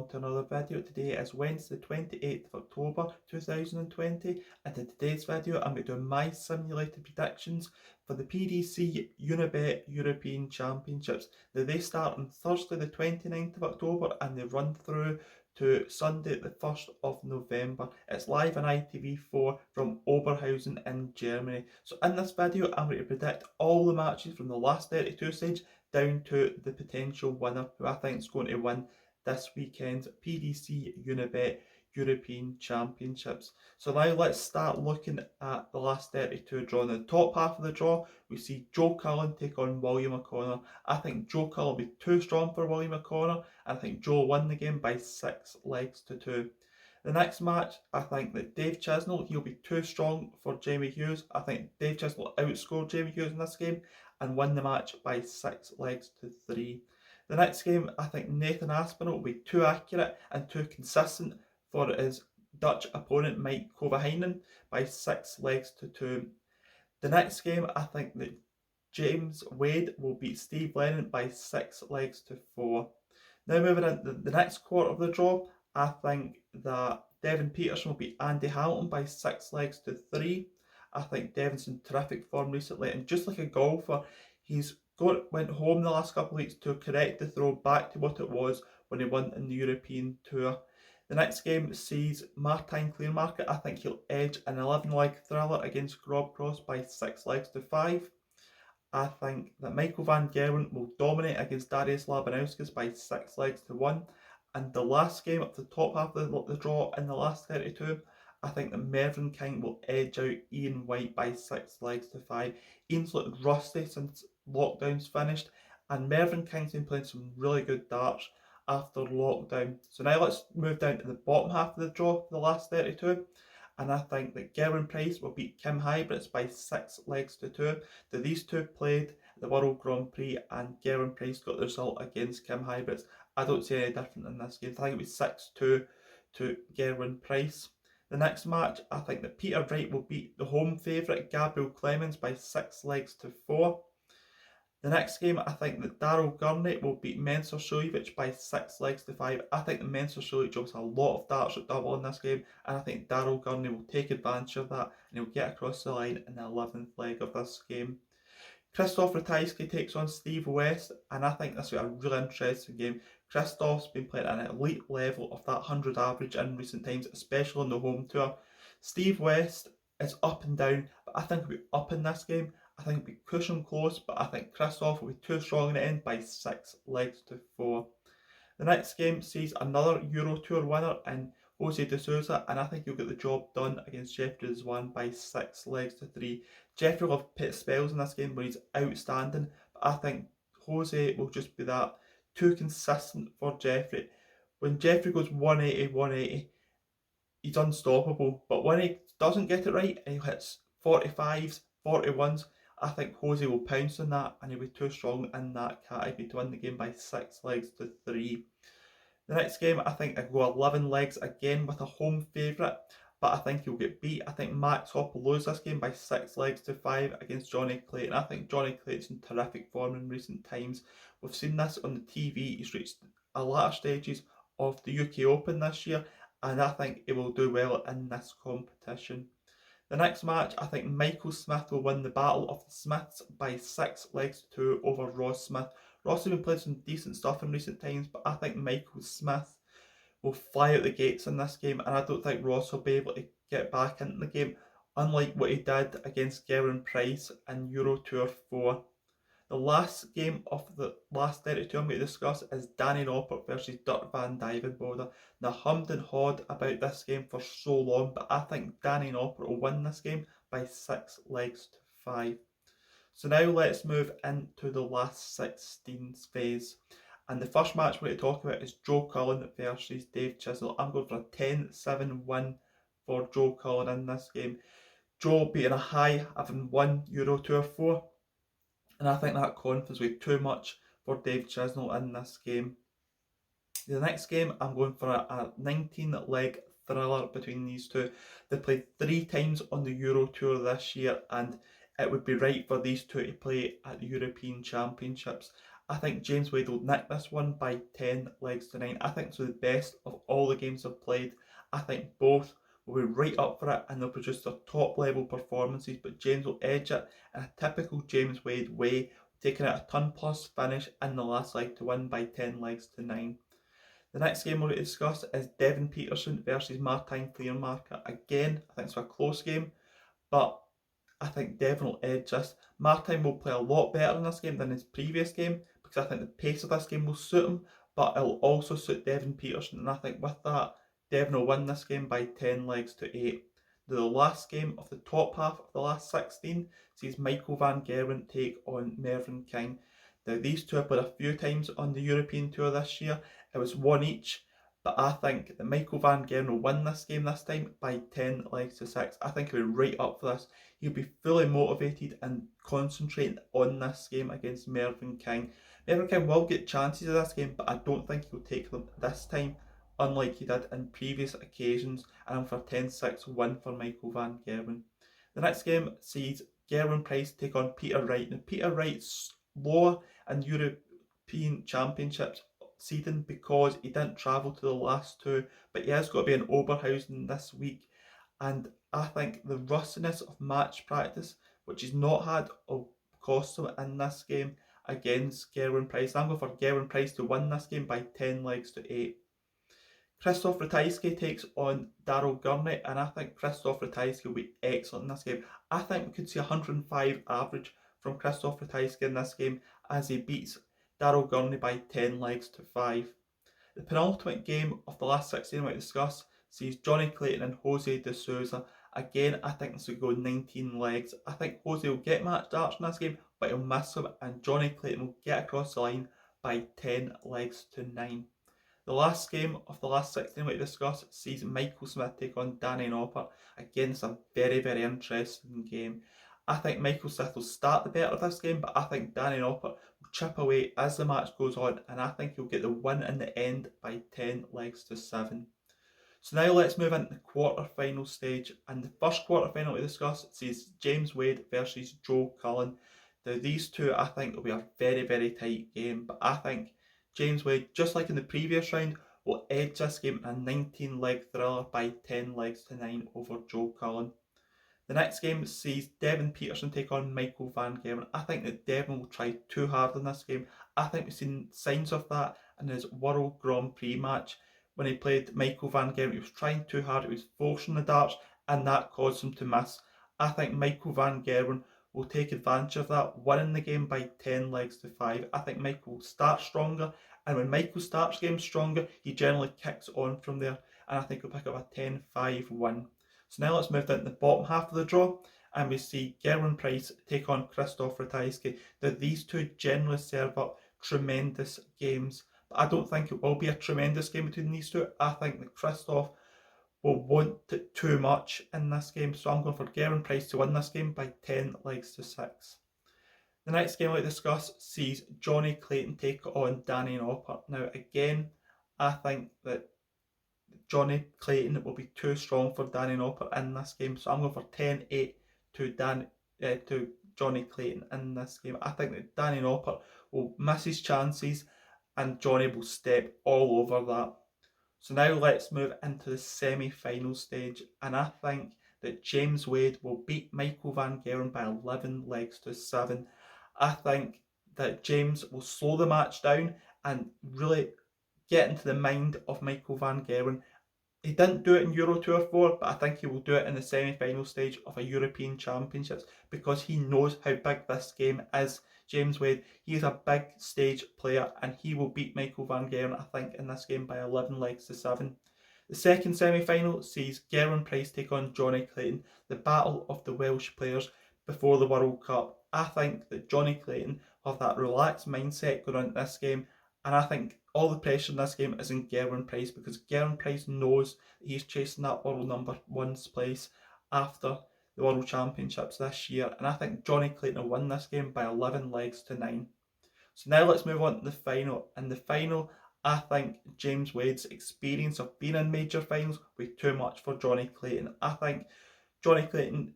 to another video. Today is Wednesday 28th of October 2020, and in today's video I'm going to do my simulated predictions for the PDC Unibet European Championships. Now they start on Thursday the 29th of October and they run through to Sunday the 1st of November. It's live on ITV4 from Oberhausen in Germany. So in this video I'm going to predict all the matches from the last 32 stage down to the potential winner who I think is going to win this weekend's PDC Unibet European Championships. So now let's start looking at the last 32 draw. In the top half of the draw, we see Joe Cullen take on William O'Connor. I think Joe Cullen will be too strong for William O'Connor. I think Joe will win the game by 6 legs to 2. The next match, I think that Dave Chisnall, he'll be too strong for Jamie Hughes. I think Dave Chisnall will outscore Jamie Hughes in this game and win the match by 6 legs to 3. The next game, I think Nathan Aspinall will be too accurate and too consistent for his Dutch opponent Maik Kuivenhoven by 6 legs to 2. The next game, I think that James Wade will beat Steve Lennon by 6 legs to 4. Now moving into the next quarter of the draw, I think that Devon Petersen will beat Andy Hamilton by 6 legs to 3. I think Devon's in terrific form recently, and just like a golfer, he's went home the last couple of weeks to correct the throw back to what it was when he won in the European Tour. The next game sees Martijn Kleermaker. I think he'll edge an 11-leg thriller against Rob Cross by 6 legs to 5. I think that Michael van Gerwen will dominate against Darius Labanauskas by 6 legs to 1. And the last game up the top half of the draw in the last 32, I think that Mervyn will edge out Ian Wright by 6 legs to 5. Ian's looked rusty since lockdown's finished, and Mervyn King's been playing some really good darts after lockdown. So now let's move down to the bottom half of the draw for the last 32. And I think that Gerwyn will beat Huybrechts by 6 legs to 2. Now these two played the World Grand Prix and Gerwyn got the result against Huybrechts. I don't see any different in this game. I think it was 6-2 to Gerwyn. The next match, I think that Peter Wright will beat the home favourite Gabriel Clemens by 6 legs to 4. The next game, I think that Daryl Gurney will beat Mensur Suljovic by 6 legs to 5. I think that Mensur Suljovic has a lot of darts at double in this game, and I think Daryl Gurney will take advantage of that and he'll get across the line in the 11th leg of this game. Krzysztof Ratajski takes on Steve West, and I think this will be a really interesting game. Krzysztof's been playing at an elite level of that 100 average in recent times, especially on the home tour. Steve West is up and down, but I think he'll be up in this game. I think it'll be cushion close, but I think Krzysztof will be too strong in the end by 6 legs to 4. The next game sees another Euro Tour winner in Jose de Sousa, and I think he'll get the job done against Jeffrey Zwaan by 6 legs to 3. Jeffrey will have pit spells in this game where he's outstanding, but I think Jose will just be that too consistent for Jeffrey. When Jeffrey goes 180, he's unstoppable, but when he doesn't get it right and he hits 45s, 41s, I think Jose will pounce on that and he'll be too strong in that category to win the game by 6 legs to 3. The next game, I think I go 11 legs again with a home favourite, but I think he'll get beat. I think Max Hopp will lose this game by 6 legs to 5 against Johnny Clayton. I think Johnny Clayton's in terrific form in recent times. We've seen this on the TV. He's reached a latter stages of the UK Open this year, and I think he will do well in this competition. The next match, I think Michael Smith will win the Battle of the Smiths by 6 legs to 2 over Ross Smith. Ross has been playing some decent stuff in recent times, but I think Michael Smith will fly out the gates in this game, and I don't think Ross will be able to get back into the game, unlike what he did against Gerwyn in Euro Tour 4. The last game of the last 32 I'm going to discuss is Danny Noppert versus Dirk van Dijvenbode. Now, hummed and hawed about this game for so long, but I think Danny Noppert will win this game by 6 legs to 5. So now let's move into the last 16 phase. And the first match we're going to talk about is Joe Cullen versus Dave Chisnall. I'm going for a 10-7 win for Joe Cullen in this game. Joe beating a high, having won Euro Tour 4. And I think that confidence will be too much for Dave Chisnall in this game. The next game, I'm going for a 19-leg thriller between these two. They played 3 times on the Euro Tour this year, and it would be right for these two to play at the European Championships. I think James Wade will nick this one by 10 legs to 9. I think it's the best of all the games I've played. I think both will be right up for it and they'll produce their top level performances, but James will edge it in a typical James Wade way, taking out a ton plus finish in the last leg to win by 10 legs to 9. The next game we're going to discuss is Devon Petersen versus Martijn Kleermaker. Again, I think it's a close game, but I think Devon will edge this. Martijn will play a lot better in this game than his previous game because I think the pace of this game will suit him, but it'll also suit Devon Petersen, and I think with that, Devon will win this game by 10 legs to 8. The last game of the top half of the last 16 sees Michael van Gerwen take on Mervyn King. Now these two have played a few times on the European Tour this year. It was one each, but I think that Michael van Gerwen will win this game this time by 10 legs to 6. I think he'll be right up for this. He'll be fully motivated and concentrating on this game against Mervyn King. Mervyn King will get chances of this game, but I don't think he'll take them this time, unlike he did in previous occasions, and I'm for 10-6 win for Michael van Gerwen. The next game sees Gerwen Price take on Peter Wright. Now Peter Wright's lower in European Championships seeding because he didn't travel to the last two, but he has got to be in Oberhausen this week, and I think the rustiness of match practice, which he's not had, will cost him in this game against Gerwen Price. I'm going for Gerwen Price to win this game by 10 legs to 8. Krzysztof Ratajski takes on Daryl Gurney, and I think Krzysztof Ratajski will be excellent in this game. I think we could see 105 average from Krzysztof Ratajski in this game as he beats Daryl Gurney by 10 legs to 5. The penultimate game of the last 16 we discuss sees Johnny Clayton and Jose de Sousa. Again, I think this will go 19 legs. I think Jose will get match darts in this game, but he'll miss them, and Johnny Clayton will get across the line by 10 legs to 9. The last game of the last 16 we discuss sees Michael Smith take on Danny Noppert. Again, it's a very, very interesting game. I think Michael Smith will start the better of this game, but I think Danny Noppert will chip away as the match goes on, and I think he'll get the win in the end by 10 legs to 7. So now let's move into the quarter-final stage, and the first quarter-final we discuss sees James Wade versus Joe Cullen. Now these two I think will be a very, very tight game, but I think James Wade, just like in the previous round, will edge this game in a 19-leg thriller by 10 legs to 9 over Joe Cullen. The next game sees Devon Petersen take on Michael van Gerwen. I think that Devon will try too hard in this game. I think we've seen signs of that in his World Grand Prix match. When he played Michael van Gerwen, he was trying too hard, he was forcing the darts, and that caused him to miss. I think Michael van Gerwen will take advantage of that, winning the game by 10 legs to 5. I think Michael will start stronger, and when Michael starts games stronger, he generally kicks on from there, and I think he'll pick up a 10-5 win. So now let's move down to the bottom half of the draw, and we see Gerwen Price take on Krzysztof Ratajski. Now these two generally serve up tremendous games, but I don't think it will be a tremendous game between these two. I think that Krzysztof will want it too much in this game, so I'm going for Gerwen Price to win this game by 10 legs to 6. The next game I discuss sees Johnny Clayton take on Danny Noppert. Now again, I think that Johnny Clayton will be too strong for Danny Noppert in this game, so I'm going for 10-8 to Johnny Clayton in this game. I think that Danny Noppert will miss his chances and Johnny will step all over that. So now let's move into the semi-final stage, and I think that James Wade will beat Michael van Gerwen by 11 legs to 7. I think that James will slow the match down and really get into the mind of Michael van Gerwen. He didn't do it in Euro Tour 4, but I think he will do it in the semi-final stage of a European Championships because he knows how big this game is. James Wade, he is a big stage player and he will beat Michael van Gerwen, I think, in this game by 11 legs to 7. The second semi-final sees Gerwen Price take on Johnny Clayton, the battle of the Welsh players before the World Cup. I think that Johnny Clayton will have that relaxed mindset going into this game, and I think all the pressure in this game is in Gerwen Price because Gerwen Price knows that he's chasing that world number 1's place after the World Championships this year, and I think Johnny Clayton will win this game by 11 legs to 9. So now let's move on to the final. In the final, I think James Wade's experience of being in major finals will be too much for Johnny Clayton. I think Johnny Clayton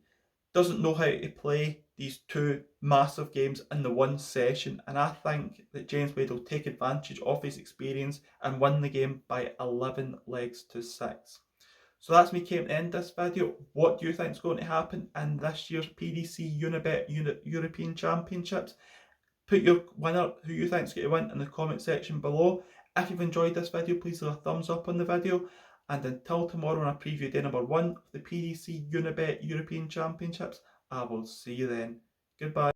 doesn't know how to play these two massive games in the one session, and I think that James Wade will take advantage of his experience and win the game by 11 legs to 6. So that's me came to end this video. What do you think is going to happen in this year's PDC Unibet European Championships? Put your winner, who you think is going to win, in the comment section below. If you've enjoyed this video, please leave a thumbs up on the video. And until tomorrow when I preview day number 1 of the PDC Unibet European Championships, I will see you then. Goodbye.